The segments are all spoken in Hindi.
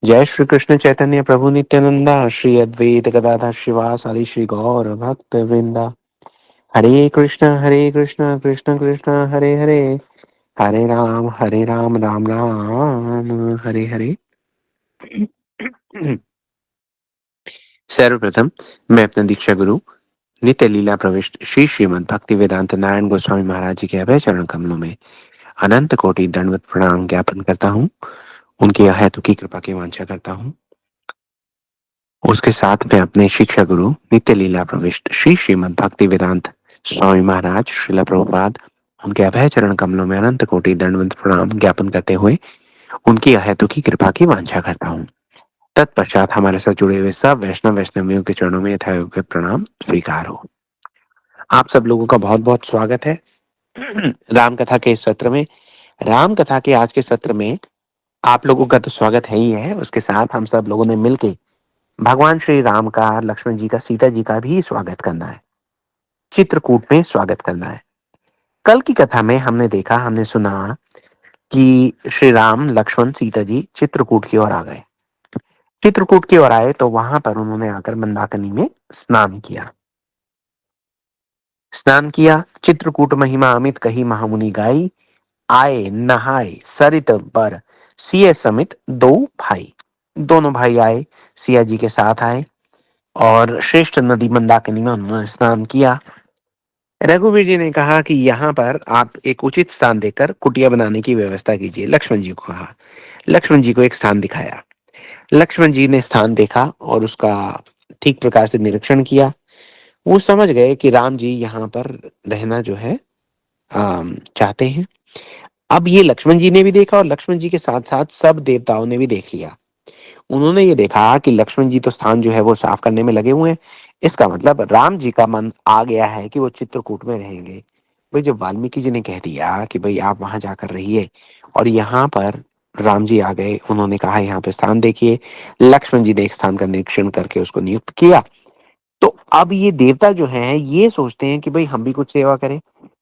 जय श्री कृष्ण चैतन्य प्रभु नित्यानंदा श्री अद्वैत गदाधर शिवासादि श्री गौर भक्त वृंदा। हरे कृष्ण कृष्ण कृष्ण हरे हरे, हरे राम राम राम हरे हरे। सर्वप्रथम मैं अपना दीक्षा गुरु नित्य लीला प्रविष्ट श्री श्रीमद् भक्ति वेदांत नारायण गोस्वामी महाराज जी के अभय चरण कमलों में अनंत कोटि दंडवत प्रणाम ज्ञापन करता हूँ। उनकी अहेतु की कृपा की वांछा करता हूँ। उसके साथ में अपने शिक्षा गुरु नित्य लीला प्रविष्ट श्री श्रीमद् भक्ति वेदांत स्वामी महाराज श्रीला प्रभुपाद उनके अभय चरण कमलों में अनंत कोटि दंडवत प्रणाम ज्ञापन करते हुए उनकी अहेतु की कृपा की वांछा करता हूँ। तत्पश्चात हमारे साथ जुड़े हुए सब वैष्णव वैष्णवियों के चरणों में यथायोग्य प्रणाम स्वीकार हो। आप सब लोगों का बहुत बहुत स्वागत है राम कथा के इस सत्र में। राम कथा के आज के सत्र में आप लोगों का तो स्वागत है ही है, उसके साथ हम सब लोगों ने मिलके भगवान श्री राम का, लक्ष्मण जी का, सीता जी का भी स्वागत करना है, चित्रकूट में स्वागत करना है। कल की कथा में हमने सुना कि श्री राम, लक्ष्मण, सीता जी चित्रकूट की ओर आ गए। चित्रकूट की ओर आए तो वहां पर उन्होंने आकर मंदाकिनी में स्नान किया। चित्रकूट महिमा अमित कही महामुनि गाई, आए नहाए सरित पर सिय समित दो भाई। दोनों भाई आए, सिया जी के साथ आए और श्रेष्ठ नदी मंदाकिनी में उन्होंने स्नान किया। रघुवीर जी ने कहा कि यहाँ पर आप एक उचित स्थान देकर कुटिया बनाने की व्यवस्था कीजिए। लक्ष्मण जी को कहा, लक्ष्मण जी को एक स्थान दिखाया। लक्ष्मण जी ने स्थान देखा और उसका ठीक प्रकार से निरीक्षण किया। वो समझ गए कि राम जी यहाँ पर रहना जो है चाहते हैं। अब ये लक्ष्मण जी ने भी देखा और लक्ष्मण जी के साथ साथ सब देवताओं ने भी देख लिया। उन्होंने ये देखा कि लक्ष्मण जी तो स्थान जो है वो साफ करने में लगे हुए हैं। इसका मतलब राम जी का मन आ गया है कि वो चित्रकूट में रहेंगे। भाई जब वाल्मीकि जी ने कह दिया कि भाई आप वहां जाकर रहिए और यहाँ पर राम जी आ गए, उन्होंने कहा यहाँ पे स्थान देखिए, लक्ष्मण जी ने एक स्थान का निरीक्षण करके उसको नियुक्त किया। तो अब ये देवता जो हैं ये सोचते हैं कि भाई हम भी कुछ सेवा करें,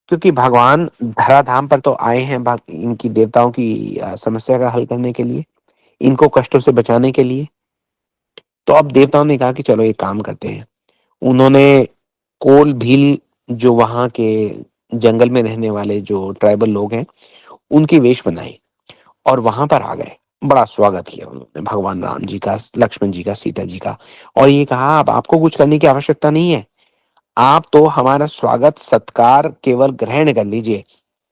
क्योंकि भगवान धराधाम पर तो आए हैं इनकी देवताओं की समस्या का हल करने के लिए, इनको कष्टों से बचाने के लिए। तो अब देवताओं ने कहा कि चलो एक काम करते हैं। उन्होंने कोल भील, जो वहां के जंगल में रहने वाले जो ट्राइबल लोग हैं, उनकी वेश बनाई और वहां पर आ गए। बड़ा स्वागत किया उन्होंने भगवान राम जी का, लक्ष्मण जी का, सीता जी का, और ये कहा अब आपको कुछ करने की आवश्यकता नहीं है, आप तो हमारा स्वागत सत्कार केवल ग्रहण कर लीजिए।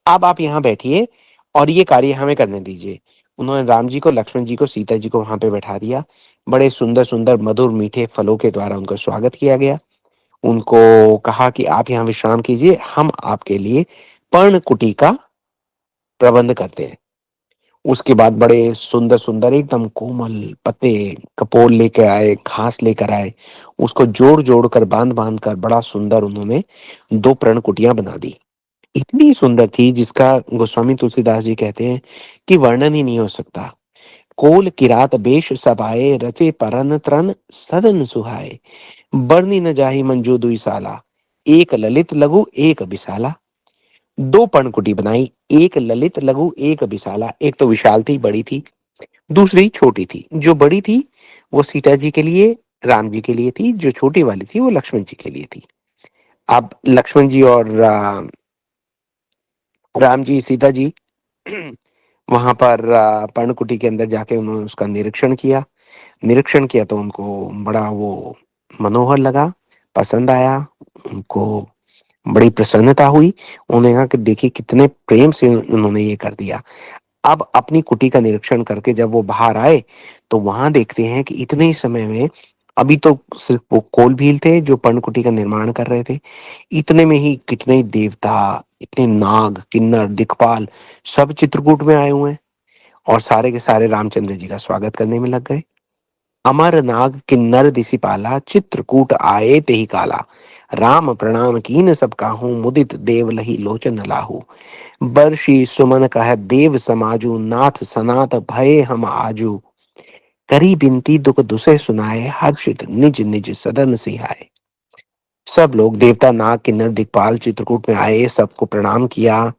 अब आप यहाँ बैठिए और ये कार्य हमें करने दीजिए। उन्होंने राम जी को, लक्ष्मण जी को, सीता जी को वहां पे बैठा दिया। बड़े सुंदर सुंदर मधुर मीठे फलों के द्वारा उनका स्वागत किया गया। उनको कहा कि आप यहाँ विश्राम कीजिए, हम आपके लिए पर्णकुटी का प्रबंध करते हैं। उसके बाद बड़े सुंदर सुंदर एकदम कोमल पत्ते कपोल लेकर आए, घास लेकर आए, उसको जोड़ जोड़ कर बांध बांध कर बड़ा सुंदर उन्होंने दो पर्णकुटियां बना दी। इतनी सुंदर थी जिसका गोस्वामी तुलसीदास जी कहते हैं कि वर्णन ही नहीं हो सकता। कोल किरात बेश सभाए, रचे परन त्रन सदन सुहाए, बरनी न जाहि मंजू दुई साला, एक ललित लघु एक विशाला। दो पर्णकुटी बनाई, एक ललित लघु एक विशाला। एक तो विशाल थी, बड़ी थी, दूसरी छोटी थी। जो बड़ी थी वो सीता जी के लिए, राम जी के लिए थी, जो छोटी वाली थी वो लक्ष्मण जी के लिए थी। अब लक्ष्मण जी और राम जी, सीता जी वहां पर पर्णकुटी के अंदर जाके उन्होंने उसका निरीक्षण किया तो उनको बड़ा वो मनोहर लगा, पसंद आया। उनको बड़ी प्रसन्नता हुई। उन्होंने कहा कि देखिए कितने प्रेम से उन्होंने ये कर दिया। अब अपनी कुटी का निरीक्षण करके जब वो बाहर आए तो वहां देखते हैं कि इतने ही समय में, अभी तो सिर्फ वो कोल भील थे जो पर्णकुटी का निर्माण कर रहे थे, इतने में ही कितने देवता, इतने नाग, किन्नर, दिक्पाल सब चित्रकूट में आए हुए हैं और सारे के सारे रामचंद्र जी का स्वागत करने में लग गए। अमर नाग किन्नर दिसिपाला, चित्रकूट आए तेहि काला, राम प्रणाम कीन सब काहू, मुदित देव लही लोचन लाहू, बर्षि सुमन कह देव समाजू, नाथ सनात भय हम आजू, करी बिनती दुख दुसे सुनाए, हर्षित निज निज सदन सिहाए। सब लोग, देवता, नाग, किन्नर, दिक्पाल चित्रकूट में आए, सबको प्रणाम किया।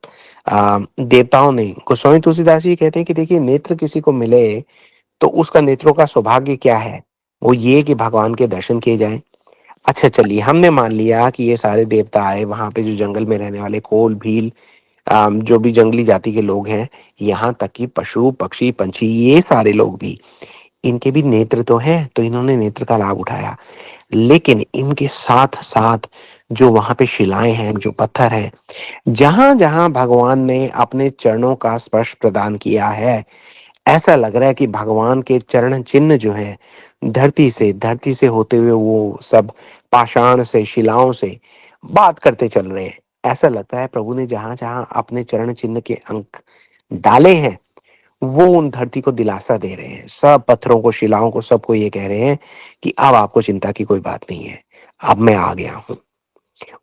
देवताओं ने, गोस्वामी तुलसीदास जी कहते हैं कि देखिए नेत्र किसी को मिले तो उसका नेत्रों का सौभाग्य क्या है? वो ये कि भगवान के दर्शन किए जाएं। अच्छा चलिए, हमने मान लिया कि ये सारे देवता आए, वहां पे जो जंगल में रहने वाले कोल भील, जो भी जंगली जाति के लोग हैं, यहाँ तक कि पशु पक्षी पंछी, ये सारे लोग भी, इनके भी नेत्र तो हैं, तो इन्होंने नेत्र का लाभ उठाया। लेकिन इनके साथ साथ जो वहां पे शिलाएं हैं, जो पत्थर हैं, जहां जहां भगवान ने अपने चरणों का स्पर्श प्रदान किया है, ऐसा लग रहा है कि भगवान के चरण चिन्ह जो हैं, धरती से होते हुए वो सब पाषाण से, शिलाओं से बात करते चल रहे हैं। ऐसा लगता है प्रभु ने जहां जहां अपने चरण चिन्ह के अंक डाले हैं, वो उन धरती को दिलासा दे रहे हैं, सब पत्थरों को, शिलाओं को, सबको ये कह रहे हैं कि अब आपको चिंता की कोई बात नहीं है, अब मैं आ गया हूं।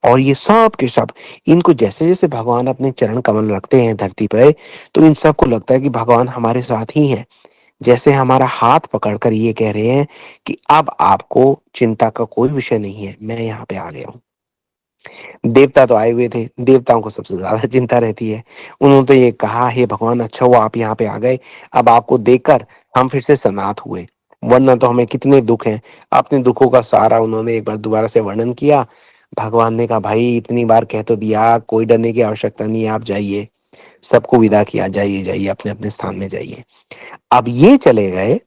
और ये सब के सब, इनको जैसे जैसे भगवान अपने चरण कमल रखते हैं धरती पर, तो इन सबको लगता है कि भगवान हमारे साथ ही हैं। जैसे हमारा हाथ पकड़कर ये कह रहे हैं कि अब आपको चिंता का कोई विषय नहीं है, मैं यहाँ पे आ गया हूँ। देवता तो आए हुए थे, देवताओं को सबसे ज्यादा चिंता रहती है। उन्होंने तो ये कहा, हे भगवान, अच्छा हुआ आप यहाँ पे आ गए, अब आपको देखकर हम फिर से सनाथ हुए, वरना तो हमें कितने दुख हैं। अपने दुखों का सारा उन्होंने एक बार दोबारा से वर्णन किया। भगवान ने कहा, भाई इतनी बार कह तो दिया, कोई डरने की आवश्यकता नहीं है, आप जाइए। सबको विदा किया, जाइए जाइए, अपने अपने स्थान में जाइए। अब ये चले गए,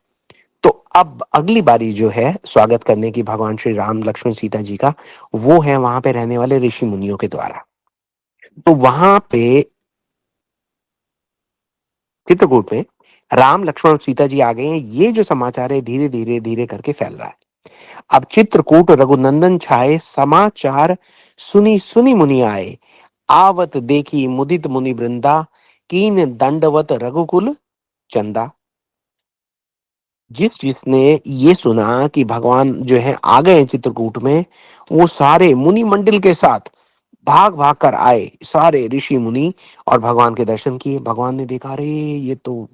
तो अब अगली बारी जो है स्वागत करने की भगवान श्री राम लक्ष्मण सीता जी का, वो है वहां पे रहने वाले ऋषि मुनियों के द्वारा। तो वहां पे चित्रकूट में राम लक्ष्मण और सीता जी आ गए हैं, ये जो समाचार है धीरे धीरे धीरे करके फैल रहा है। अब चित्रकूट रघुनंदन छाए, समाचार सुनी सुनी मुनि आए, आवत देखी मुदित मुनि वृंदा, कीन दंडवत रघुकुल चंदा। जिस जिसने ये सुना कि भगवान जो है आ गए हैं चित्रकूट में, वो सारे मुनि मंडल के साथ भाग भाग कर आए, सारे ऋषि मुनि, और भगवान के दर्शन किए। भगवान ने देखा, अरे ये तो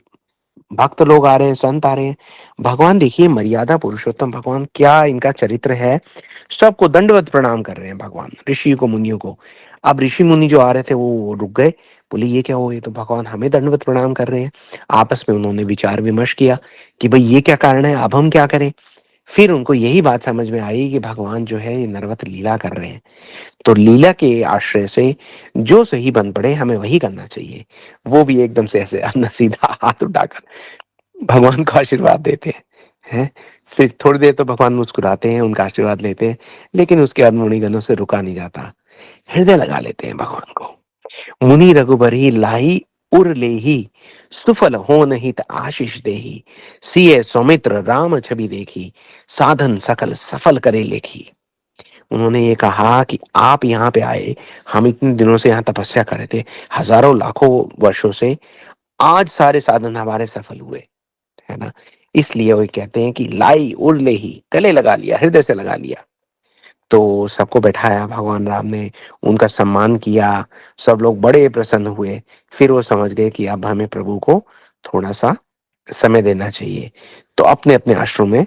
भक्त लोग आ रहे हैं, संत आ रहे हैं। भगवान देखिए, मर्यादा पुरुषोत्तम भगवान, क्या इनका चरित्र है। सबको दंडवत प्रणाम कर रहे हैं भगवान, ऋषि को, मुनियों को। अब ऋषि मुनि जो आ रहे थे वो रुक गए, बोले ये क्या हो, ये तो भगवान हमें दंडवत प्रणाम कर रहे हैं। आपस में उन्होंने विचार विमर्श किया कि भाई ये क्या कारण है, अब हम क्या करें। फिर उनको यही बात समझ में आई कि भगवान जो है ये नरवत लीला कर रहे हैं, तो लीला के आश्रय से जो सही बन पड़े हमें वही करना चाहिए। वो भी एकदम से ऐसे अपना सीधा हाथ उठाकर भगवान को आशीर्वाद देते हैं। फिर थोड़ी देर तो भगवान मुस्कुराते हैं, उनका आशीर्वाद लेते हैं, लेकिन उसके बाद मुनिगणों से रुका नहीं जाता, हृदय लगा लेते हैं भगवान को। मुनि रघुबरहि लाही उर लेही, सुफल हो नहीं त आशीष देही, सिय सौमित्र राम छवि देखी, साधन सकल सफल करे लेखी। उन्होंने ये कहा कि आप यहाँ पे आए, हम इतने दिनों से यहाँ तपस्या कर रहे थे, हजारों लाखों वर्षों से, आज सारे साधन हमारे सफल हुए, है ना। इसलिए वो कहते हैं कि लाई उर्ले ही, गले लगा लिया, हृदय से लगा लिया। तो सबको बैठाया भगवान राम ने, उनका सम्मान किया, सब लोग बड़े प्रसन्न हुए। फिर वो समझ गए कि अब हमें प्रभु को थोड़ा सा समय देना चाहिए, तो अपने अपने आश्रम में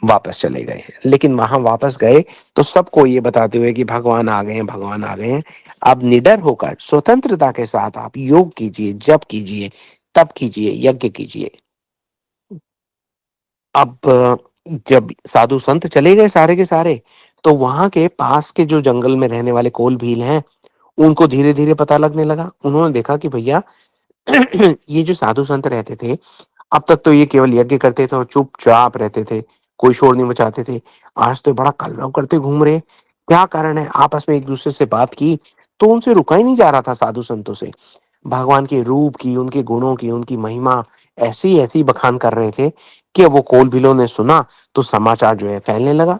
वापस चले गए। लेकिन वहां वापस गए तो सबको ये बताते हुए कि भगवान आ गए हैं, भगवान आ गए हैं। अब निडर होकर स्वतंत्रता के साथ आप योग कीजिए, जप कीजिए, तप कीजिए, यज्ञ कीजिए। अब जब साधु संत चले गए सारे के सारे, तो वहां के पास के जो जंगल में रहने वाले कोल भील हैं, उनको धीरे धीरे पता लगने लगा। उन्होंने देखा कि भैया ये जो साधु संत रहते थे, अब तक तो ये केवल यज्ञ करते थे और चुपचाप रहते थे, कोई शोर नहीं मचाते थे। आज तो बड़ा कलरव करते घूम रहे, क्या कारण है। आपस में एक दूसरे से बात की, तो उनसे रुका ही नहीं जा रहा था साधु संतों से। भगवान के रूप की, उनके गुणों की, उनकी महिमा ऐसी ऐसी बखान कर रहे थे कि वो कोल भीलों ने सुना, तो समाचार जो है फैलने लगा।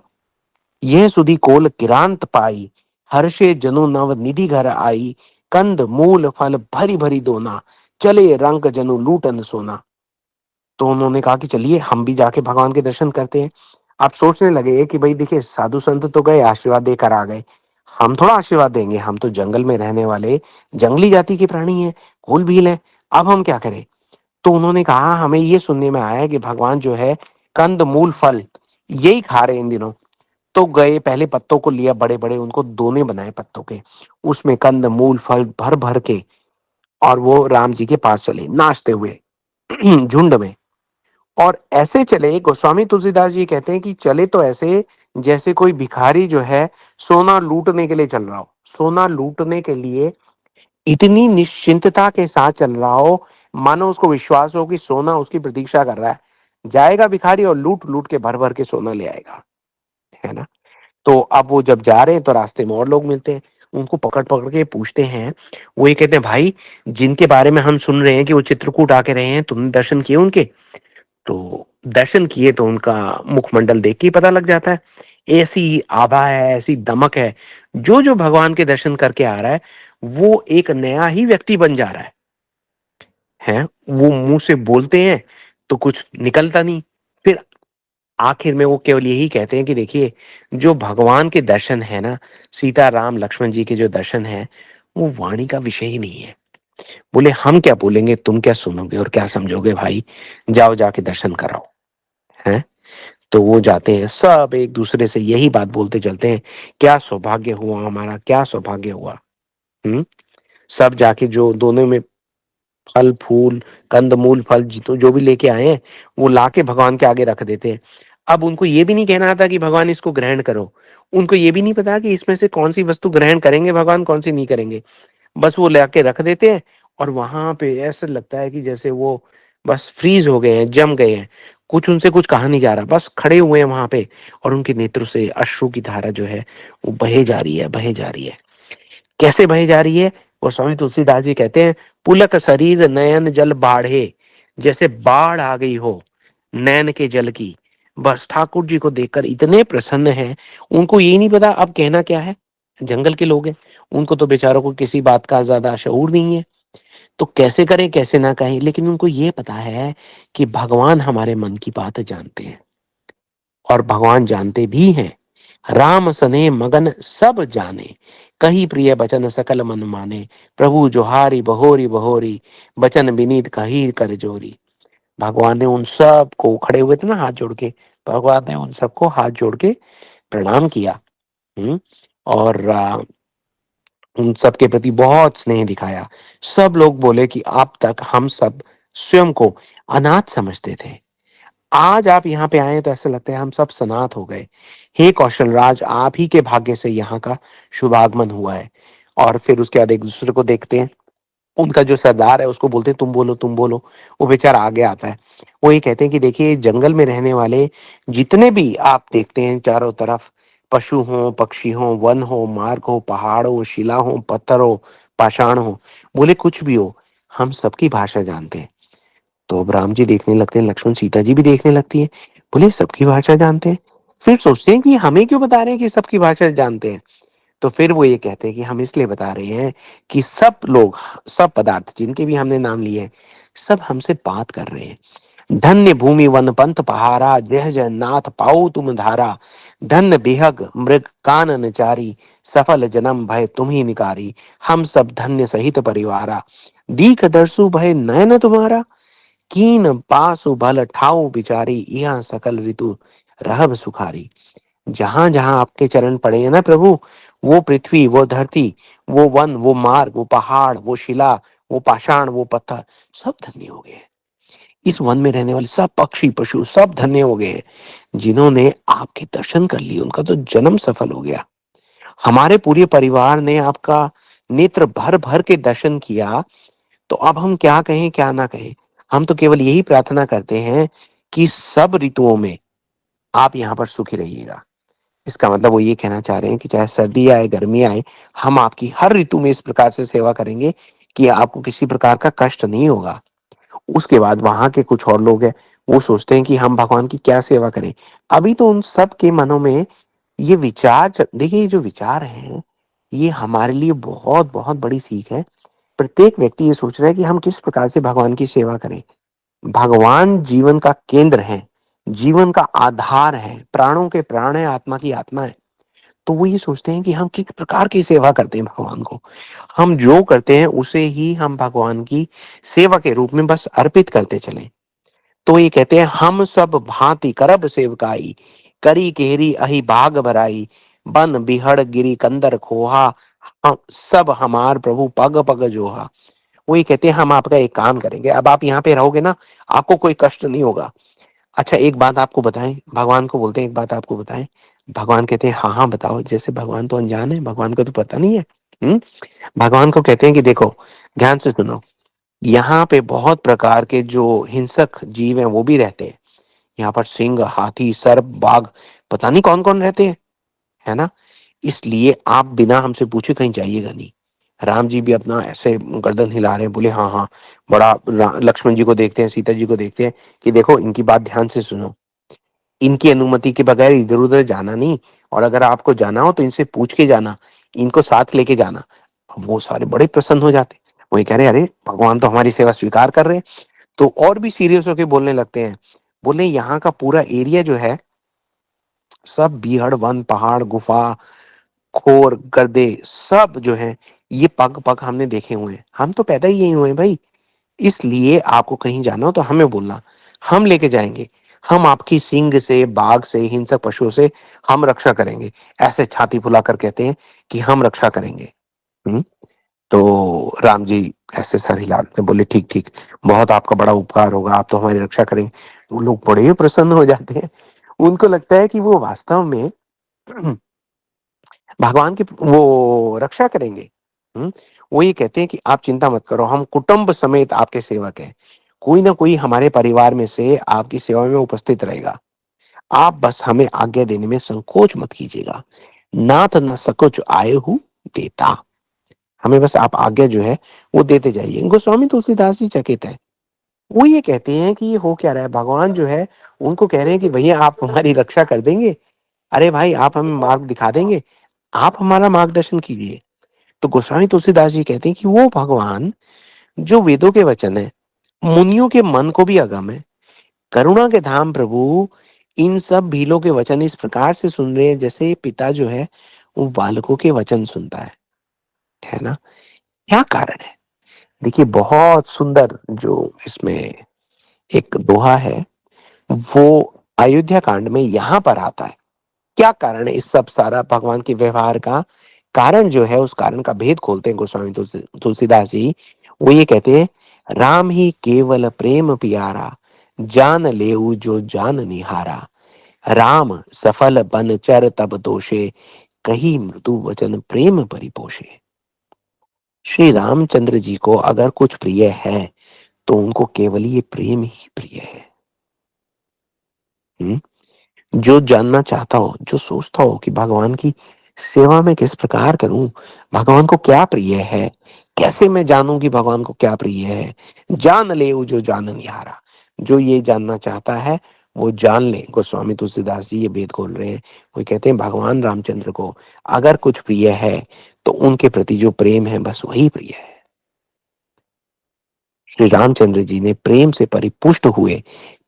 यह सुधी कोल किरांत पाई, हर्षे जनु नव निधि घर आई, कंद मूल फल भरी भरी दोना, चले रंग जनु लूटन सोना। तो उन्होंने कहा कि चलिए हम भी जाके भगवान के दर्शन करते हैं। आप सोचने लगे कि भाई देखिए, साधु संत तो गए, आशीर्वाद देकर आ गए, हम थोड़ा आशीर्वाद देंगे, हम तो जंगल में रहने वाले जंगली जाति के प्राणी हैं, कुल भील हैं, अब हम क्या करें। तो उन्होंने कहा, हमें ये सुनने में आया है कि भगवान जो है कंद मूल फल यही खा रहे हैं इन दिनों। तो गए, पहले पत्तों को लिया, बड़े बड़े उनको दोने बनाए पत्तों के, उसमें कंद मूल फल भर भर के, और वो राम जी के पास चले नाचते हुए झुंड में। और ऐसे चले, गोस्वामी तुलसीदास जी कहते हैं कि चले तो ऐसे जैसे कोई भिखारी जो है सोना लूटने के लिए चल रहा हो, सोना लूटने के लिए इतनी निश्चिंतता के साथ चल रहा हो, मानो उसको विश्वास हो कि सोना उसकी प्रतीक्षा कर रहा है। जाएगा भिखारी और लूट लूट के भर भर के सोना ले आएगा, है ना। तो अब वो जब जा रहे हैं तो रास्ते में और लोग मिलते हैं, उनको पकड़ पकड़ के पूछते हैं। वो ये कहते हैं, भाई जिनके बारे में हम सुन रहे हैं कि वो चित्रकूट आके रहे हैं, तुमने दर्शन किए उनके? तो दर्शन किए तो उनका मुखमंडल देख के ही पता लग जाता है। ऐसी आभा है, ऐसी दमक है। जो जो भगवान के दर्शन करके आ रहा है वो एक नया ही व्यक्ति बन जा रहा है। वो मुंह से बोलते हैं तो कुछ निकलता नहीं। फिर आखिर में वो केवल यही कहते हैं कि देखिए, जो भगवान के दर्शन है ना, सीता राम लक्ष्मण जी के जो दर्शन है, वो वाणी का विषय ही नहीं है। बोले हम क्या बोलेंगे, तुम क्या सुनोगे और क्या समझोगे भाई, जाओ जाके दर्शन कराओ। हैं। तो वो जाते हैं, सब एक दूसरे से यही बात बोलते चलते हैं, क्या सौभाग्य हुआ हमारा, क्या सौभाग्य हुआ। हम्म। सब जाके जो दोनों में फल फूल, कंदमूल फल जो भी लेके आए हैं, वो लाके भगवान के आगे रख देते हैं। अब उनको ये भी नहीं कहना आता कि भगवान इसको ग्रहण करो। उनको ये भी नहीं पता कि इसमें से कौन सी वस्तु ग्रहण करेंगे भगवान, कौन सी नहीं करेंगे। बस वो लाके रख देते हैं। और वहां पे ऐसा लगता है कि जैसे वो बस फ्रीज हो गए हैं, जम गए हैं। कुछ उनसे कुछ कहा नहीं जा रहा, बस खड़े हुए हैं वहां पे। और उनके नेत्रों से अश्रु की धारा जो है वो बहे जा रही है, बहे जा रही है। कैसे बही जा रही है? गोस्वामी तुलसीदास जी कहते हैं, पुलक शरीर नयन जल बाढ़े, जैसे बाढ़ आ गई हो नैन के जल की। बस ठाकुर जी को देखकर इतने प्रसन्न हैं, उनको यही नहीं पता अब कहना क्या है। जंगल के लोग हैं, उनको तो बेचारों को किसी बात का ज्यादा शऊर नहीं है। तो कैसे करें कैसे ना कहें, लेकिन उनको ये पता है कि भगवान हमारे मन की बात जानते हैं। और भगवान जानते भी हैं। राम सने मगन सब जाने, कही प्रिय बचन सकल मन माने। प्रभु जोहारी बहोरी बहोरी, बचन विनीत कही कर जोरी। भगवान ने उन सब को, खड़े हुए थे ना हाथ जोड़ के, भगवान ने उन सबको हाथ जोड़ के प्रणाम किया। हम्म। और उन सब के प्रति बहुत स्नेह दिखाया। सब लोग बोले कि अब तक हम सब स्वयं को अनाथ समझते थे, आज आप यहाँ पे आए तो ऐसा लगता है हम सब सनाथ हो गए। हे कौशल राज, आप ही के भाग्य से यहाँ का शुभागमन हुआ है। और फिर उसके बाद एक दूसरे को देखते हैं। उनका जो सरदार है उसको बोलते हैं, तुम बोलो तुम बोलो। वो बेचारा आगे आता है। वो ये कहते हैं कि देखिए, जंगल में रहने वाले जितने भी आप देखते हैं चारों तरफ, पशु हो, पक्षी हो, वन हो, मार्ग हो, पहाड़ हो, शिला हो, पत्थर हो, पाषाण हो, बोले कुछ भी हो, हम सबकी भाषा जानते हैं। तो अब राम जी देखने लगते हैं, लक्ष्मण सीता जी भी देखने लगती है। बोले सबकी भाषा जानते हैं? फिर सोचते हैं कि हमें क्यों बता रहे हैं कि सबकी भाषा जानते हैं। तो फिर वो ये कहते हैं कि हम इसलिए बता रहे हैं कि सब लोग, सब पदार्थ जिनके भी हमने नाम लिए हैं, सब हमसे बात कर रहे हैं। धन्य भूमि वन पंथ पहारा, जय जय नाथ पाओ तुम धारा। धन्य बिहग मृग कानन चारी, सफल जन्म भय तुम ही निकारी। हम सब धन्य सहित परिवारा, दीख दर्शु भय नयन तुम्हारा। कीन पासु भल ठाऊ बिचारी, यहाँ सकल ऋतु रहब सुखारी। जहां जहां आपके चरण पड़े हैं ना प्रभु, वो पृथ्वी, वो धरती, वो वन, वो मार्ग, वो पहाड़, वो शिला, वो पाषाण, वो पत्थर, सब धन्य हो गए हैं। इस वन में रहने वाले सब पक्षी पशु सब धन्य हो गए हैं। जिन्होंने आपके दर्शन कर लिए उनका तो जन्म सफल हो गया। हमारे पूरे परिवार ने आपका नेत्र भर भर के दर्शन किया। तो अब हम क्या कहें क्या ना कहें। हम तो केवल यही प्रार्थना करते हैं कि सब ऋतुओं में आप यहाँ पर सुखी रहिएगा। इसका मतलब वो ये कहना चाह रहे हैं कि चाहे सर्दी आए गर्मी आए, हम आपकी हर ऋतु में इस प्रकार से सेवा करेंगे कि आपको किसी प्रकार का कष्ट नहीं होगा। उसके बाद वहां के कुछ और लोग हैं, वो सोचते हैं कि हम भगवान की क्या सेवा करें। अभी तो उन सब के मनों में ये विचार देखिए, ये जो विचार हैं, ये हमारे लिए बहुत बहुत बड़ी सीख है। प्रत्येक व्यक्ति ये सोच रहा है कि हम किस प्रकार से भगवान की सेवा करें। भगवान जीवन का केंद्र है, जीवन का आधार है, प्राणों के प्राण है, आत्मा की आत्मा है। तो वो ये सोचते हैं कि हम किस प्रकार की सेवा करते हैं भगवान को। हम जो करते हैं उसे ही हम भगवान की सेवा के रूप में बस अर्पित करते चलें। तो ये कहते हैं, हम सब भांति करब सेवकाई, करी केरी अहि भाग भराई। बन बिहड़ गिरी कंदर खोहा, हम सब हमार प्रभु पग पग जोहा। वो ये कहते हैं हम आपका एक काम करेंगे, अब आप यहाँ पे रहोगे ना, आपको कोई कष्ट नहीं होगा। अच्छा एक बात आपको बताएं, भगवान को बोलते हैं एक बात आपको बताएं। भगवान कहते हैं हाँ हाँ बताओ, जैसे भगवान तो अनजान है, भगवान को तो पता नहीं है। हम्म। भगवान को कहते हैं कि देखो, ध्यान से सुनो, यहाँ पे बहुत प्रकार के जो हिंसक जीव हैं वो भी रहते हैं। यहाँ पर सिंह, हाथी, सर्प, बाघ, पता नहीं कौन कौन रहते हैं, है ना। इसलिए आप बिना हमसे पूछे कहीं जाइएगा नहीं। राम जी भी अपना ऐसे गर्दन हिला रहे हैं, बोले हाँ हाँ। लक्ष्मण जी को देखते हैं, सीता जी को देखते हैं कि देखो इनकी बात ध्यान से सुनो, इनकी अनुमति के बगैर इधर उधर जाना नहीं, और अगर आपको जाना हो तो इनसे पूछ के जाना, इनको साथ लेके जाना। अब वो सारे बड़े प्रसन्न हो जाते, वही कह रहे अरे भगवान तो हमारी सेवा स्वीकार कर रहे हैं। तो और भी सीरियस होके बोलने लगते हैं, बोले यहाँ का पूरा एरिया जो है, सब बीहड़ वन, पहाड़, गुफा, खोर, गर्दे, सब जो है, ये पग पग हमने देखे हुए हैं, हम तो पैदा ही यही हुए हैं भाई। इसलिए आपको कहीं जाना हो तो हमें बोलना, हम लेके जाएंगे। हम आपकी सिंह से, बाघ से, हिंसक पशुओं से हम रक्षा करेंगे। ऐसे छाती फुलाकर कहते हैं कि हम रक्षा करेंगे। हम्म। तो राम जी ऐसे सर हिलाते, बोले ठीक ठीक, बहुत आपका बड़ा उपकार होगा, आप तो हमारी रक्षा करेंगे। वो लोग बड़े प्रसन्न हो जाते हैं, उनको लगता है कि वो वास्तव में भगवान की वो रक्षा करेंगे। हम्म। वो ये कहते हैं कि आप चिंता मत करो, हम कुटुंब समेत आपके सेवक हैं, कोई ना कोई हमारे परिवार में से आपकी सेवा में उपस्थित रहेगा। आप बस हमें आज्ञा देने में संकोच मत कीजिएगा। नाथ न सकुच आए हूँ देता, हमें बस आप आज्ञा जो है वो देते जाइए। गोस्वामी तुलसीदास जी चकित है, वो ये कहते हैं कि ये हो क्या रहा है, भगवान जो है उनको कह रहे हैं कि भैया आप हमारी रक्षा कर देंगे, अरे भाई आप हमें मार्ग दिखा देंगे, आप हमारा मार्गदर्शन कीजिए। तो गोस्वामी तुलसीदास जी कहते हैं कि वो भगवान जो वेदों के वचन है, मुनियों के मन को भी अगम है, करुणा के धाम प्रभु, इन सब भीलों के वचन इस प्रकार से सुन रहे हैं जैसे पिता जो है वो बालकों के वचन सुनता है ना। क्या कारण है, देखिए बहुत सुंदर जो इसमें एक दोहा है, वो अयोध्या कांड में यहां पर आता है। क्या कारण है इस सब सारा भगवान के व्यवहार का, कारण जो है उस कारण का भेद खोलते हैं गोस्वामी तुलसीदास जी। वो ये कहते हैं, राम ही केवल प्रेम पियारा, जान लेऊ जो जान निहारा, राम सफल बन चर तब दोषे, कही मृदु वचन प्रेम परिपोषे। श्री रामचंद्र जी को अगर कुछ प्रिय है तो उनको केवल ये प्रेम ही प्रिय है। हम्म। जो जानना चाहता हो, जो सोचता हो कि भगवान की सेवा में किस प्रकार करूं, भगवान को क्या प्रिय है, कैसे मैं जानूं कि भगवान को क्या प्रिय है, जान ले वो जो जान निहारा, जो ये जानना चाहता है वो जान ले। गोस्वामी तुलसीदास जी ये भेद खोल रहे हैं, वो कहते हैं भगवान रामचंद्र को अगर कुछ प्रिय है तो उनके प्रति जो प्रेम है बस वही प्रिय है। श्री रामचंद्र जी ने प्रेम से परिपुष्ट हुए,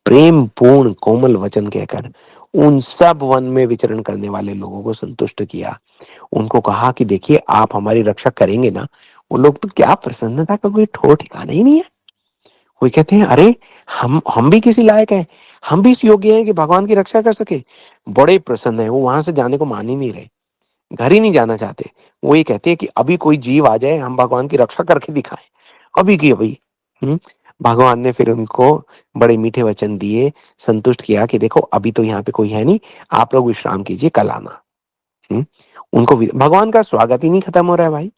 प्रेम पूर्ण कोमल वचन कहकर उन सब वन में विचरण करने वाले लोगों को संतुष्ट किया। उनको कहा कि देखिए आप हमारी रक्षा करेंगे ना। वो लोग तो क्या प्रसन्नता का कोई ठोर ठिकाना ही नहीं है। वो कहते हैं अरे हम भी किसी लायक हैं, हम भी इस योग्य हैं कि भगवान की रक्षा कर सके। बड़े प्रसन्न है, वो वहां से जाने को मान ही नहीं रहे, घर ही नहीं जाना चाहते। वो ये कहते हैं कि अभी कोई जीव आ जाए, हम भगवान की रक्षा करके दिखाएं, अभी की अभी। हम्म। भगवान ने फिर उनको बड़े मीठे वचन दिए, संतुष्ट किया कि देखो अभी तो यहाँ पे कोई है नहीं, आप लोग विश्राम कीजिए, कल आना। हम्म। भगवान का स्वागत ही नहीं खत्म हो रहा है भाई।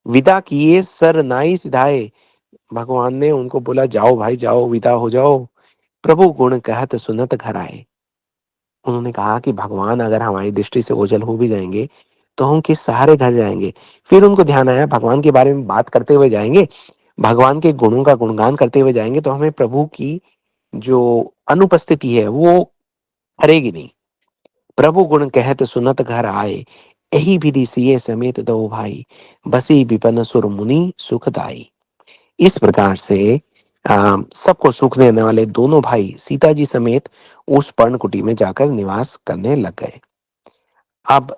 विदा किए सर नाई सिधाए, भगवान ने उनको बोला जाओ भाई जाओ, विदा हो जाओ, प्रभु गुण कहत सुनत घर आए। उन्होंने कहा कि भगवान अगर हमारी दृष्टि से ओझल हो भी जाएंगे तो हम किस सहारे घर जाएंगे। फिर उनको ध्यान आया भगवान के बारे में बात करते हुए जाएंगे, भगवान के गुणों का गुणगान करते हुए जाएंगे तो हमें प्रभु की जो अनुपस्थिति है वो हरेगी नहीं। प्रभु गुण कहत सुनत घर आए, यही विधि सिए समेत दो भाई, बसी विपन सुर मुनि सुखदाई। इस प्रकार से सबको सुख देने वाले दोनों भाई सीता जी समेत उस पर्णकुटी में जाकर निवास करने लग गए। अब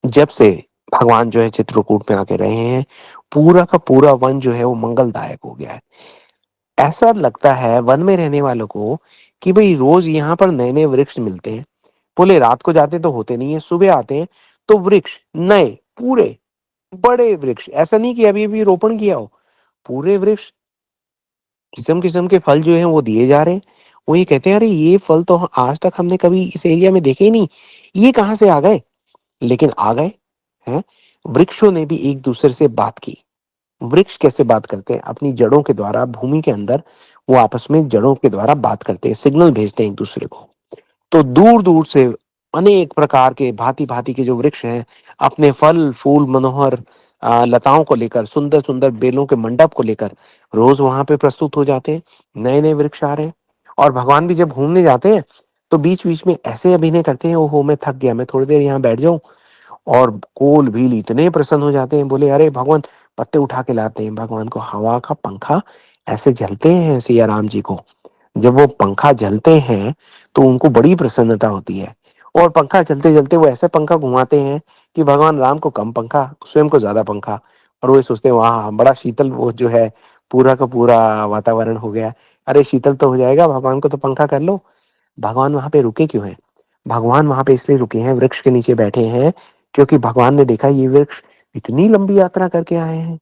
जब से भगवान जो है चित्रकूट में आके रहे हैं, पूरा का पूरा वन जो है वो मंगलदायक हो गया है। ऐसा लगता है वन में रहने वालों को कि भाई रोज यहाँ पर नए नए वृक्ष मिलते हैं। बोले रात को जाते तो होते नहीं है, सुबह आते हैं तो वृक्ष नए, पूरे बड़े वृक्ष, ऐसा नहीं कि अभी अभी रोपण किया हो, पूरे वृक्ष, किस्म किस्म के फल जो है वो दिए जा रहे हैं। वो ये कहते हैं अरे ये फल तो आज तक हमने कभी इस एरिया में देखे ही नहीं, ये कहाँ से आ गए? लेकिन आ गए हैं। वृक्षों ने भी एक दूसरे से बात की। वृक्ष कैसे बात करते हैं? अपनी जड़ों के द्वारा भूमि के अंदर वो आपस में जड़ों के द्वारा बात करते हैं, सिग्नल भेजते हैं एक दूसरे को। तो दूर दूर से अनेक प्रकार के भांति भांति के जो वृक्ष हैं, अपने फल फूल मनोहर लताओं को लेकर, सुंदर सुंदर बेलों के मंडप को लेकर रोज वहां पे प्रस्तुत हो जाते हैं। नए नए वृक्ष आ रहे हैं। और भगवान भी जब घूमने जाते हैं तो बीच बीच में ऐसे अभिनय करते हैं, ओहो मैं थक गया, मैं थोड़ी देर यहाँ बैठ जाऊं। और कोल भील इतने प्रसन्न हो जाते हैं, बोले अरे भगवान, पत्ते उठा के लाते हैं भगवान को, हवा का पंखा ऐसे झलते हैं सिया राम जी को। जब वो पंखा झलते हैं तो उनको बड़ी प्रसन्नता होती है। और पंखा चलते चलते वो ऐसे पंखा घुमाते हैं कि भगवान राम को कम पंखा, स्वयं को ज्यादा पंखा। और वो सोचते हैं वाह बड़ा शीतल वो जो है पूरा का पूरा वातावरण हो गया। अरे शीतल तो हो जाएगा, भगवान को तो पंखा कर लो। भगवान वहां पे रुके क्यों हैं? भगवान वहां पे इसलिए रुके हैं, वृक्ष के नीचे बैठे हैं, क्योंकि भगवान ने देखा ये वृक्ष इतनी लंबी यात्रा करके आए हैं,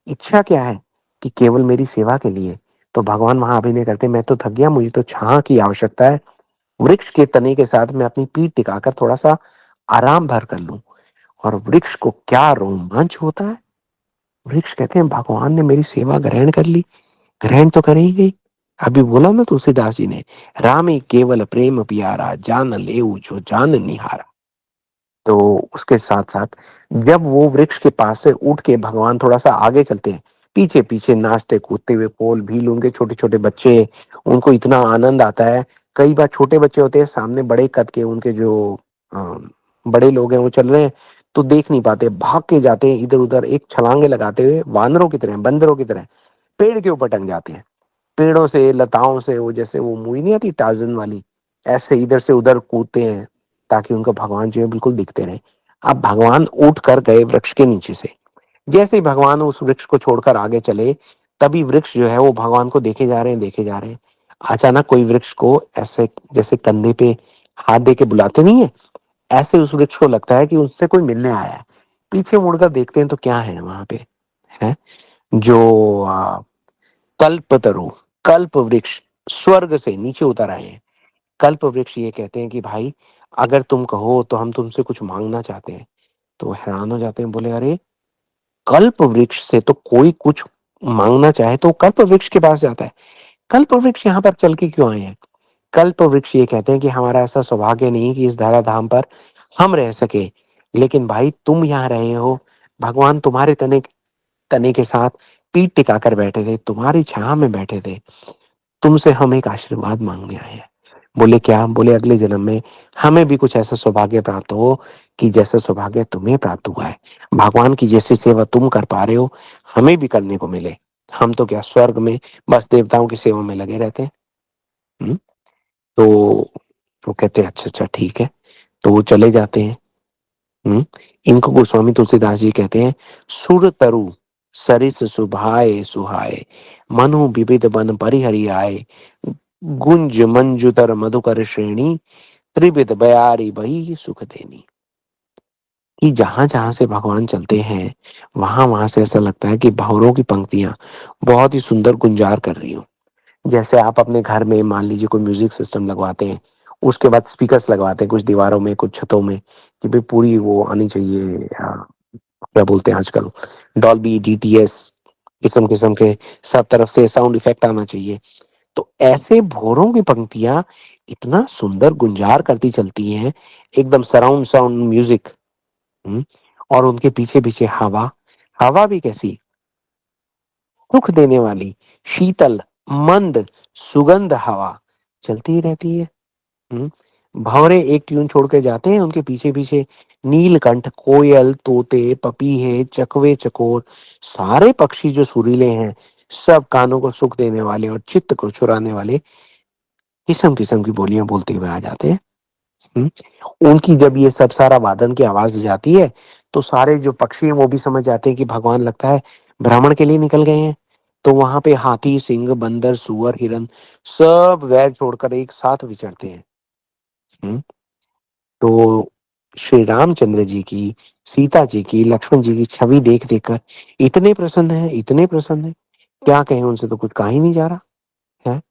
इच्छा क्या है कि केवल मेरी सेवा के लिए। तो भगवान वहां अभिनय करते, मैं तो थक गया, मुझे तो छां की आवश्यकता है। वृक्ष के तने के साथ मैं अपनी पीठ टिकाकर थोड़ा सा आराम भर कर लूं। और वृक्ष को क्या रोमांच होता है। वृक्ष कहते हैं भगवान ने मेरी सेवा ग्रहण कर ली, ग्रहण तो कर ही गई। अभी बोला ना तुलसीदास जी ने, रामे केवल प्रेम पियारा, जान लेऊ जो जान निहारा। तो उसके साथ साथ जब वो वृक्ष के पास से उठ के भगवान थोड़ा सा आगे चलते हैं, पीछे पीछे नाचते कूदते हुए पोल भील, उनके छोटे छोटे बच्चे, उनको इतना आनंद आता है। कई बार छोटे बच्चे होते हैं सामने, बड़े कद के उनके जो अ, बड़े लोग हैं वो चल रहे हैं तो देख नहीं पाते, भाग के जाते हैं इधर उधर, एक छलांगे लगाते हुए वानरों की तरह, बंदरों की तरह पेड़ के ऊपर टंग जाते हैं। पेड़ों से लताओं से वो जैसे वो मूवी नहीं आती टार्जन वाली, ऐसे इधर से उधर कूदते हैं ताकि उनको भगवान जो है बिल्कुल दिखते रहे। अब भगवान उठ कर गए वृक्ष के नीचे से। जैसे ही भगवान उस वृक्ष को छोड़कर आगे चले, तभी वृक्ष जो है वो भगवान को देखे जा रहे हैं, देखे जा रहे हैं। अचानक कोई वृक्ष को ऐसे जैसे कंधे पे हाथ दे के बुलाते नहीं है, ऐसे उस वृक्ष को लगता है कि उससे कोई मिलने आया है। पीछे मुड़कर देखते हैं तो क्या है वहां पे, है जो कल्पतरु, कल्प वृक्ष स्वर्ग से नीचे उतर आए हैं। कल्प वृक्ष ये कहते हैं कि भाई अगर तुम कहो तो हम तुमसे कुछ मांगना चाहते हैं। तो वो हैरान हो जाते हैं, बोले अरे कल्प वृक्ष से तो कोई कुछ मांगना चाहे तो कल्प वृक्ष के पास जाता है, कल्प वृक्ष यहाँ पर चल के क्यों आए हैं? कल्प वृक्ष ये कहते हैं कि हमारा ऐसा सौभाग्य नहीं कि इस धरा धाम पर हम रह सके, लेकिन भाई तुम यहाँ रहे हो, भगवान तुम्हारे तने तने के साथ पीठ टिकाकर बैठे थे, तुम्हारी छाया में बैठे थे, तुमसे हम एक आशीर्वाद मांगने आए हैं। बोले क्या? बोले अगले जन्म में हमें भी कुछ ऐसा सौभाग्य प्राप्त हो कि जैसा सौभाग्य तुम्हें प्राप्त हुआ है, भगवान की जैसी सेवा तुम कर पा रहे हो हमें भी करने को मिले। हम तो क्या स्वर्ग में बस देवताओं की सेवा में लगे रहते हैं। हम्म? तो वो कहते हैं अच्छा अच्छा ठीक है। तो वो चले जाते हैं। हम्म? इनको गोस्वामी तुलसीदास जी कहते हैं सुर तरु सरिस सुभाए सुहाए, मनु विविध बन परिहरि आए, गुंज मंजुतर मधुकर श्रेणी, त्रिविध बयारी बही सुख देनी। कि जहां जहां से भगवान चलते हैं वहां वहां से ऐसा लगता है कि भंवरों की पंक्तियां बहुत ही सुंदर गुंजार कर रही हो। जैसे आप अपने घर में मान लीजिए कोई म्यूजिक सिस्टम लगवाते हैं, उसके बाद स्पीकर्स लगवाते हैं कुछ दीवारों में कुछ छतों में कि भाई पूरी वो आनी चाहिए, क्या बोलते हैं आजकल, डॉल्बी डीटीएस, किस्म किस्म के सब तरफ से साउंड इफेक्ट आना चाहिए। तो ऐसे भोरों की पंक्तियां इतना सुंदर गुंजार करती चलती हैं, एकदम सराउंड साउंड म्यूजिक। हम्म, और उनके पीछे पीछे हवा, हवा भी कैसी सुख देने वाली, शीतल मंद सुगंध हवा चलती ही रहती है। हम्म, भंवरे एक ट्यून छोड़ के जाते हैं, उनके पीछे पीछे नीलकंठ, कोयल, तोते, पपीहे, चकवे, चकोर, सारे पक्षी जो सुरीले हैं, सब कानों को सुख देने वाले और चित्त को चुराने वाले किस्म किस्म की बोलियां बोलते हुए आ जाते हैं। हम्म, उनकी जब ये सब सारा वादन की आवाज जाती है तो सारे जो पक्षी हैं वो भी समझ जाते हैं कि भगवान लगता है भ्रमण के लिए निकल गए हैं। तो वहां पे हाथी, सिंह, बंदर, सुअर, हिरन सब वैर छोड़कर एक साथ विचरते हैं। हम्म, तो श्री रामचंद्र जी की, सीता जी की, लक्ष्मण जी की छवि देख देखकर इतने प्रसन्न है, इतने प्रसन्न है, क्या कहें, उनसे तो कुछ कहा ही नहीं जा रहा है।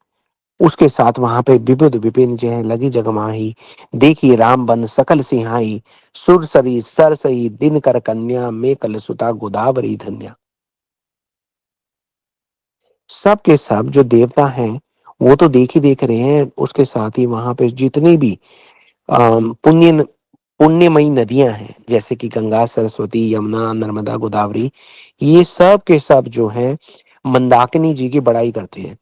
उसके साथ वहां पे विविध विपिन जो है लगी जगमाही, देखी राम बन सकल सिंहाई, सुरसरी सरसई दिन कर कन्या, में कल सुता गोदावरी धन्या। सब के सब जो देवता हैं वो तो देख ही देख रहे हैं, उसके साथ ही वहां पे जितनी भी पुण्य पुण्यमयी नदियां हैं जैसे कि गंगा, सरस्वती, यमुना, नर्मदा, गोदावरी, ये सब के सब जो हैं मंदाकिनी जी की बड़ाई करते हैं।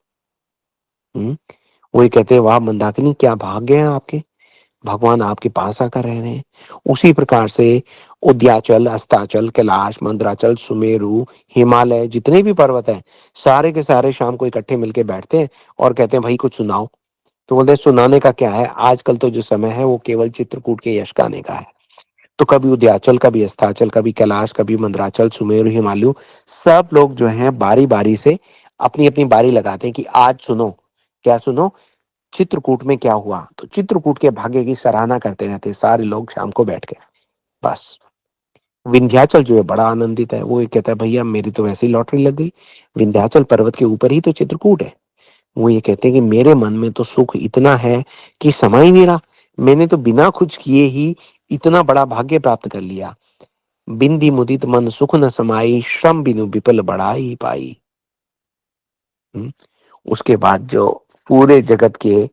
हम्म, वो ये कहते हैं वाह मंदाकिनी क्या भाग्य है आपके, भगवान आपके पास आकर रह रहे हैं। उसी प्रकार से उद्याचल, अस्ताचल, कैलाश, मंदराचल, सुमेरु, हिमालय, जितने भी पर्वत हैं सारे के सारे शाम को इकट्ठे मिलके बैठते हैं और कहते हैं भाई कुछ सुनाओ। तो बोलते हैं सुनाने का क्या है, आजकल तो जो समय है वो केवल चित्रकूट के यश गाने का है। तो कभी उद्याचल, कभी अस्ताचल, कभी कैलाश, कभी मंदराचल, सुमेरु, हिमालय, सब लोग जो हैं बारी बारी से अपनी अपनी बारी लगाते हैं कि आज सुनो। क्या सुनो? चित्रकूट में क्या हुआ। तो चित्रकूट के भाग्य की सराहना करते रहते हैं सारे लोग शाम को बैठ के। बस विंध्याचल जो है बड़ा आनंदित है, वो ये कहता है भैया मेरी तो वैसे ही लॉटरी लग गई, विंध्याचल पर्वत के ऊपर ही तो चित्रकूट है। वो ये कहते हैं कि मेरे मन में तो सुख इतना है कि समा ही नहीं रहा, मैंने तो बिना कुछ किए ही इतना बड़ा भाग्य प्राप्त कर लिया। बिंदी मुदित मन सुख न समाई, श्रम बिनु विपल बढ़ाई पाई। हम्म, उसके बाद जो पूरे जगत के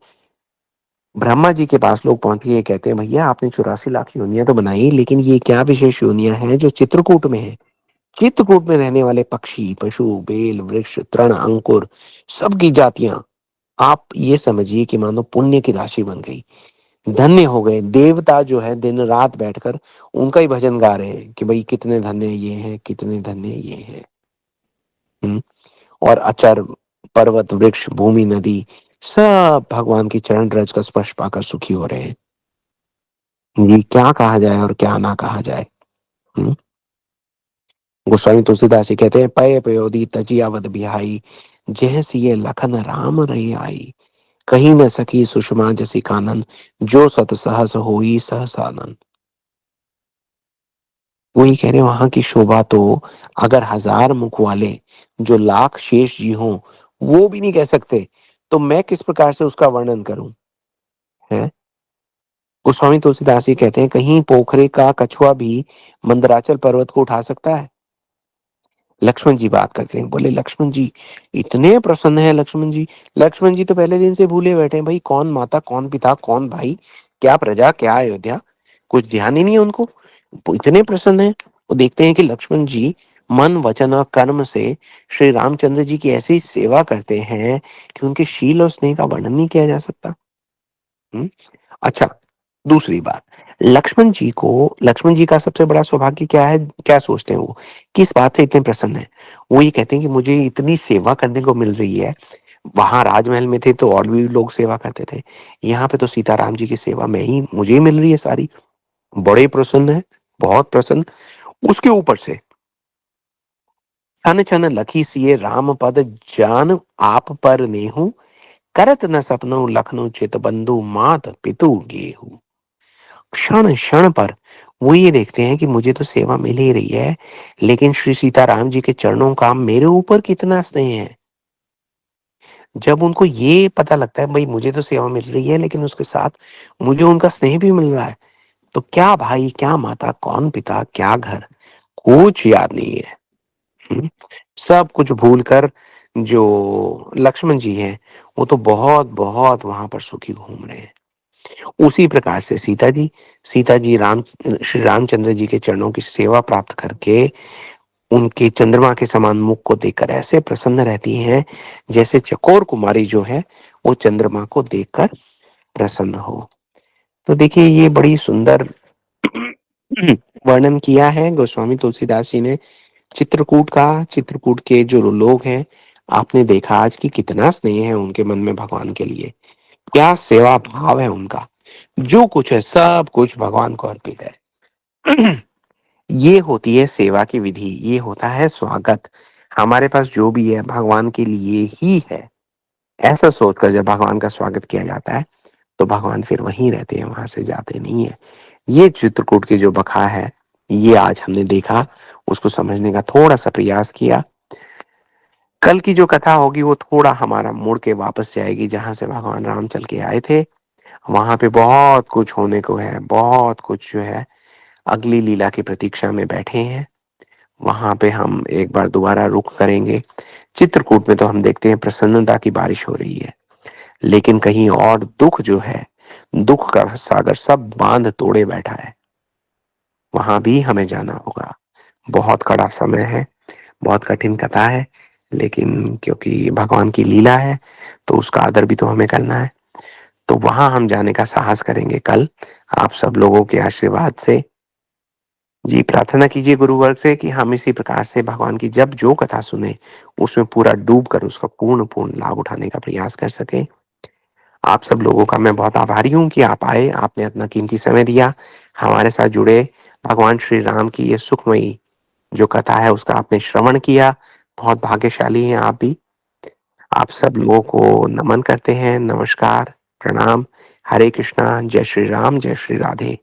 ब्रह्मा जी के पास लोग पहुंच गए, कहते हैं भैया आपने 84 लाख योनियां तो बनाई, लेकिन ये क्या विशेष योनियां हैं जो चित्रकूट में है। चित्रकूट में रहने वाले पक्षी, पशु, बेल, वृक्ष, तृण, अंकुर, सबकी जातियां आप ये समझिए कि मानो पुण्य की राशि बन गई, धन्य हो गए। देवता जो है दिन रात बैठकर उनका ही भजन गा रहे हैं कि भाई कितने धन्य ये हैं, कितने धन्य ये हैं। हम्म, और अचर, पर्वत, वृक्ष, भूमि, नदी, सब भगवान की चरण रज का स्पर्श पाकर सुखी हो रहे हैं। ये क्या कहा जाए और क्या ना कहा जाए। हम्म, गोस्वामी तुलसीदास जी कहते हैं पय पयोदी तजियावत बिहाई, जह सिय लखन राम रही आई, कहीं न सकी सुषमा जसी कानन, जो सत सहस होई सहसानन। वही कह रहे हैं, वहां की शोभा तो अगर 1000 मुख वाले जो लाख शेष जी हों वो भी नहीं कह सकते, तो मैं किस प्रकार से उसका वर्णन करूं। है गोस्वामी तुलसीदास जी कहते हैं कहीं पोखरे का कछुआ भी मंदराचल पर्वत को उठा सकता है। लक्ष्मण जी बात करते हैं, बोले लक्ष्मण जी इतने प्रसन्न है। लक्ष्मण जी, लक्ष्मण जी तो पहले दिन से भूले बैठे हैं भाई, कौन माता, कौन पिता, कौन भाई, क्या प्रजा, क्या अयोध्या, कुछ ध्यान ही नहीं है उनको। वो इतने प्रसन्न है। वो देखते हैं कि लक्ष्मण जी मन, वचन और कर्म से श्री रामचंद्र जी की ऐसी सेवा करते हैं कि उनके शील और स्नेह का वर्णन नहीं किया जा सकता। हम्म, अच्छा, दूसरी बात, लक्ष्मण जी का सबसे बड़ा सौभाग्य क्या है, क्या सोचते हैं वो, किस बात से इतने प्रसन्न है। वो ये कहते हैं कि मुझे इतनी सेवा करने को मिल रही है। वहां राजमहल में थे तो और भी लोग सेवा करते थे, यहाँ पे तो सीताराम जी की सेवा में ही मुझे ही मिल रही है सारी। बड़े प्रसन्न है, बहुत प्रसन्न। उसके ऊपर से छन छन लखी सिए राम पद, जान आप पर नेहू, करत न सपनो लखनऊ चित बंधु, मात पितु गेहू। क्षण क्षण पर वो ये देखते हैं कि मुझे तो सेवा मिल ही रही है, लेकिन श्री सीताराम जी के चरणों का मेरे ऊपर कितना स्नेह है। जब उनको ये पता लगता है भाई मुझे तो सेवा मिल रही है लेकिन उसके साथ मुझे उनका स्नेह भी मिल रहा है, तो क्या भाई, क्या माता, कौन पिता, क्या घर, कुछ याद नहीं है। हम्म, सब कुछ भूल कर जो लक्ष्मण जी हैं वो तो बहुत बहुत वहां पर सुखी घूम रहे हैं। उसी प्रकार से सीता जी श्री रामचंद्र जी के चरणों की सेवा प्राप्त करके उनके चंद्रमा के समान मुख को देखकर ऐसे प्रसन्न रहती हैं जैसे चकोर कुमारी जो है वो चंद्रमा को देखकर प्रसन्न हो। तो देखिए ये बड़ी सुंदर वर्णन किया है गोस्वामी तुलसीदास जी ने चित्रकूट का। चित्रकूट के जो लोग हैं, आपने देखा आज की कितना स्नेह है उनके मन में भगवान के लिए, क्या सेवा भाव है उनका। जो कुछ है सब कुछ भगवान को अर्पित है। ये होती है सेवा की विधि, ये होता है स्वागत। हमारे पास जो भी है भगवान के लिए ही है, ऐसा सोचकर जब भगवान का स्वागत किया जाता है तो भगवान फिर वहीं रहते हैं, वहां से जाते नहीं है। ये चित्रकूट की जो बखा है, ये आज हमने देखा, उसको समझने का थोड़ा सा प्रयास किया। कल की जो कथा होगी वो थोड़ा हमारा मुड़ के वापस जाएगी जहां से भगवान राम चल के आए थे। वहां पे बहुत कुछ होने को है, बहुत कुछ जो है अगली लीला की प्रतीक्षा में बैठे हैं। वहां पे हम एक बार दोबारा रुख करेंगे। चित्रकूट में तो हम देखते हैं प्रसन्नता की बारिश हो रही है, लेकिन कहीं और दुख जो है, दुख का सागर सब बांध तोड़े बैठा है। वहां भी हमें जाना होगा। बहुत कड़ा समय है, बहुत कठिन कथा है, लेकिन क्योंकि भगवान की लीला है तो उसका आदर भी तो हमें करना है। तो वहां हम जाने का साहस करेंगे कल, आप सब लोगों के आशीर्वाद से। जी, प्रार्थना कीजिए गुरुवर्ग से कि हम इसी प्रकार से भगवान की जब जो कथा सुने उसमें पूरा डूब कर उसका पूर्ण पूर्ण लाभ उठाने का प्रयास कर सके। आप सब लोगों का मैं बहुत आभारी हूँ कि आप आए, आपने अपना कीमती समय दिया, हमारे साथ जुड़े, भगवान श्री राम की ये सुखमयी जो कथा है उसका आपने श्रवण किया। बहुत भाग्यशाली हैं आप भी। आप सब लोगों को नमन करते हैं, नमस्कार, प्रणाम, हरे कृष्णा, जय श्री राम, जय श्री राधे।